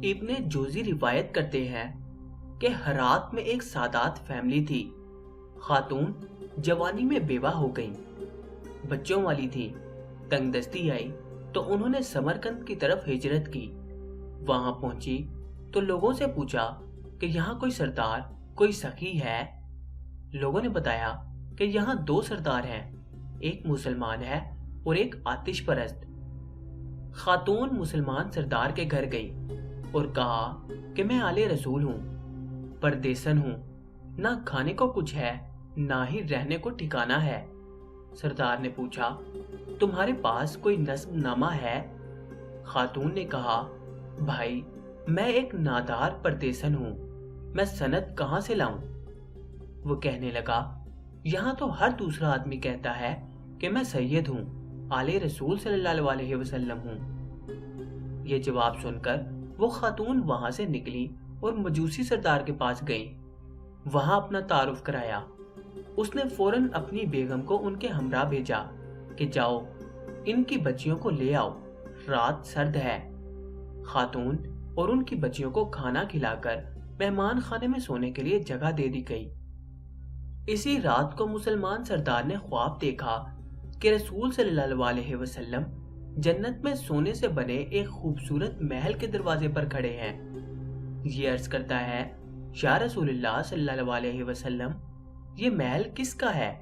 ابن جوزی روایت کرتے ہیں کہ ہرات میں ایک سادات فیملی تھی۔ خاتون جوانی میں بیوہ ہو گئی، بچوں والی تھی۔ تنگ دستی آئی تو انہوں نے سمرقند کی طرف ہجرت کی۔ وہاں پہنچی تو لوگوں سے پوچھا کہ یہاں کوئی سردار، کوئی سخی ہے؟ لوگوں نے بتایا کہ یہاں 2 سردار ہیں، ایک مسلمان ہے اور ایک آتش پرست۔ خاتون مسلمان سردار کے گھر گئی اور کہا کہ میں آل رسول ہوں، پردیسن ہوں، نہ کھانے کو کچھ ہے نہ ہی رہنے کو ٹھکانہ ہے۔ سردار نے پوچھا تمہارے پاس کوئی نسب نامہ ہے؟ خاتون نے کہا بھائی میں ایک نادار پردیسن ہوں، میں سند کہاں سے لاؤں؟ وہ کہنے لگا یہاں تو ہر دوسرا آدمی کہتا ہے کہ میں سید ہوں، آل رسول صلی اللہ علیہ وسلم ہوں۔ یہ جواب سن کر وہ خاتون وہاں سے نکلی اور مجوسی سردار کے پاس گئی، وہاں اپنا تعارف کرایا۔ اس نے فوراً اپنی بیگم کو ان کے ہمراہ بھیجا کہ جاؤ ان کی بچیوں کو لے آؤ، رات سرد ہے۔ خاتون اور ان کی بچیوں کو کھانا کھلا کر مہمان خانے میں سونے کے لیے جگہ دے دی گئی۔ اسی رات کو مسلمان سردار نے خواب دیکھا کہ رسول صلی اللہ علیہ وسلم جنت میں سونے سے بنے ایک خوبصورت محل کے دروازے پر کھڑے ہیں۔ یہ عرض کرتا ہے یا رسول اللہ صلی اللہ علیہ وسلم یہ محل کس کا ہے؟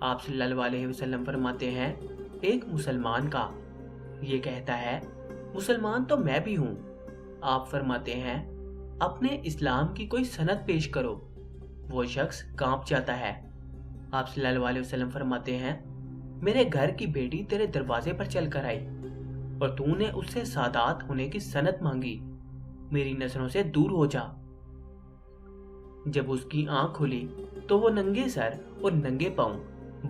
آپ صلی اللہ علیہ وسلم فرماتے ہیں ایک مسلمان کا۔ یہ کہتا ہے مسلمان تو میں بھی ہوں۔ آپ فرماتے ہیں اپنے اسلام کی کوئی سند پیش کرو۔ وہ شخص کانپ جاتا ہے۔ آپ صلی اللہ علیہ وسلم فرماتے ہیں میرے گھر کی بیٹی تیرے دروازے پر چل کر آئی اور تو نے اس سے سادات ہونے کی سند مانگی، میری نظروں سے دور ہو جا۔ جب اس کی آنکھ کھلی تو وہ ننگے سر اور ننگے پاؤں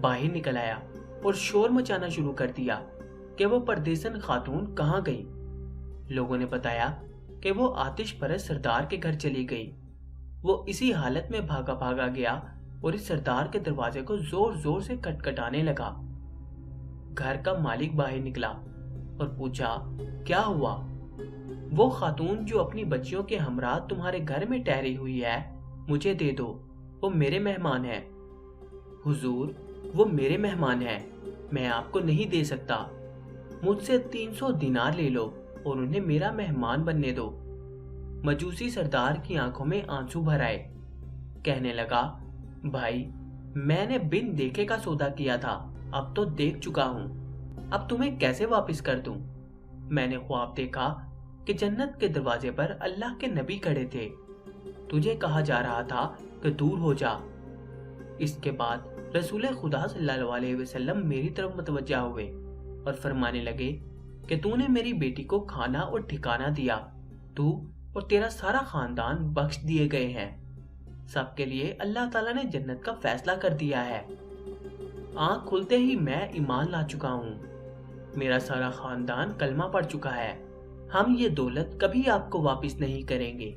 باہر نکل آیا اور شور مچانا شروع کر دیا کہ وہ پردیسن خاتون کہاں گئی۔ لوگوں نے بتایا کہ وہ آتش پرست سردار کے گھر چلی گئی۔ وہ اسی حالت میں بھاگا بھاگا گیا اور اس سردار کے دروازے کو زور زور سے کٹکھٹانے لگا۔ گھر کا مالک باہر نکلا اور پوچھا کیا ہوا؟ وہ خاتون جو اپنی بچیوں کے ہمراہ تمہارے گھر میں ٹھہری ہوئی ہے مجھے دے دو، وہ میرے مہمان ہے۔ حضور وہ میرے مہمان ہیں، میں آپ کو نہیں دے سکتا، مجھ سے 300 دینار لے لو اور انہیں میرا مہمان بننے دو۔ مجوسی سردار کی آنکھوں میں آنسو بھر آئے، کہنے لگا بھائی میں نے بن دیکھے کا سودا کیا تھا، اب تو دیکھ چکا ہوں، اب تمہیں کیسے واپس کر دوں؟ میں نے خواب دیکھا کہ جنت کے دروازے پر اللہ کے نبی کھڑے تھے، تجھے کہا جا رہا تھا کہ دور ہو جا۔ اس کے بعد رسول خدا صلی اللہ علیہ وسلم میری طرف متوجہ ہوئے اور فرمانے لگے کہ تو نے میری بیٹی کو کھانا اور ٹھکانہ دیا، تو اور تیرا سارا خاندان بخش دیے گئے ہیں، سب کے لیے اللہ تعالیٰ نے جنت کا فیصلہ کر دیا ہے۔ آنکھ کھلتے ہی میں ایمان لا چکا ہوں، میرا سارا خاندان کلمہ پڑھ چکا ہے، ہم یہ دولت کبھی آپ کو واپس نہیں کریں گے۔